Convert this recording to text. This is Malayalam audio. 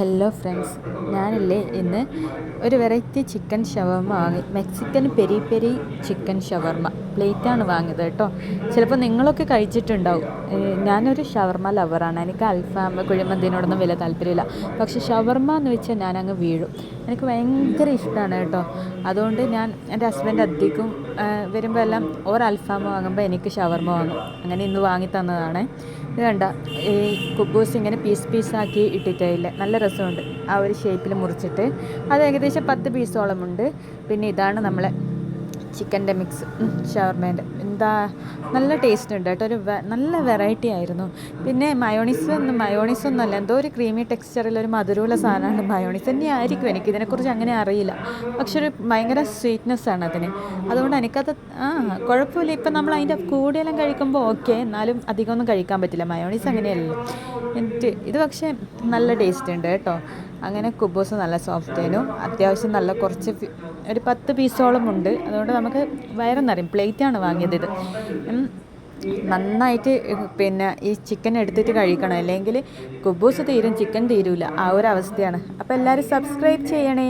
ഹലോ ഫ്രണ്ട്സ്, ഞാനില്ലേ ഇന്ന് ഒരു വെറൈറ്റി ചിക്കൻ ഷവർമ വാങ്ങി. മെക്സിക്കൻ പെരി പെരി ചിക്കൻ ഷവർമ പ്ലേറ്റാണ് വാങ്ങിയത് കേട്ടോ. ചിലപ്പോൾ നിങ്ങളൊക്കെ കഴിച്ചിട്ടുണ്ടാവും. ഞാനൊരു ഷവർമ ലവറാണ്. എനിക്ക് അൽഫാം കുഴിമന്തിനോടൊന്നും വലിയ താല്പര്യമില്ല. പക്ഷേ ഷവർമ എന്ന് വെച്ചാൽ ഞാനങ്ങ് വീഴും. എനിക്ക് ഭയങ്കര ഇഷ്ടമാണ് കേട്ടോ. അതുകൊണ്ട് ഞാൻ എൻ്റെ ഹസ്ബൻഡ് അധികം വരുമ്പോൾ എല്ലാം അൽഫാം വാങ്ങുമ്പോൾ എനിക്ക് ഷവർമ വാങ്ങും. അങ്ങനെ ഇന്ന് വാങ്ങി തന്നതാണ്. ഇത് കണ്ട, ഈ കുബൂസ് ഇങ്ങനെ പീസാക്കി ഇട്ടിട്ടില്ല, നല്ല രസമുണ്ട്. ആ ഒരു ഷേപ്പിൽ മുറിച്ചിട്ട് അത് ഏകദേശം 10 പീസോളമുണ്ട്. പിന്നെ ഇതാണ് നമ്മളെ ചിക്കൻ്റെ മിക്സ് ഷവർമേൻ്റെ. എന്താ നല്ല ടേസ്റ്റ് ഉണ്ട് കേട്ടോ. നല്ല വെറൈറ്റി ആയിരുന്നു. പിന്നെ മയോണീസൊന്നും അല്ല, എന്തോ ഒരു ക്രീമി ടെക്സ്ചറിലൊരു മധുരമുള്ള സാധനമാണ്. മയോണീസ് തന്നെ ആയിരിക്കും, എനിക്കിതിനെക്കുറിച്ച് അങ്ങനെ അറിയില്ല. പക്ഷെ ഒരു ഭയങ്കര സ്വീറ്റ്നെസ്സാണ് അതിന്. അതുകൊണ്ട് എനിക്കത് കുഴപ്പമില്ല. ഇപ്പം നമ്മൾ അതിൻ്റെ കൂടെയെല്ലാം കഴിക്കുമ്പോൾ ഓക്കെ, എന്നാലും അധികമൊന്നും കഴിക്കാൻ പറ്റില്ല. മയോണീസ് അങ്ങനെയല്ലല്ലോ. ഇത് പക്ഷേ നല്ല ടേസ്റ്റ് ഉണ്ട് കേട്ടോ. അങ്ങനെ കുബൂസ് നല്ല സോഫ്റ്റേനും അത്യാവശ്യം നല്ല കുറച്ച് ഒരു 10 പീസോളം ഉണ്ട്. അതുകൊണ്ട് നമുക്ക് വയറ് നിറയും. പ്ലേറ്റാണ് വാങ്ങിയത് ഇത്. നന്നായിട്ട് പിന്നെ ഈ ചിക്കൻ എടുത്തിട്ട് കഴിക്കണം, അല്ലെങ്കിൽ കുബൂസ് തീരും ചിക്കൻ തീരൂല. ആ ഒരു അവസ്ഥയാണ്. അപ്പോൾ എല്ലാവരും സബ്സ്ക്രൈബ് ചെയ്യണേ.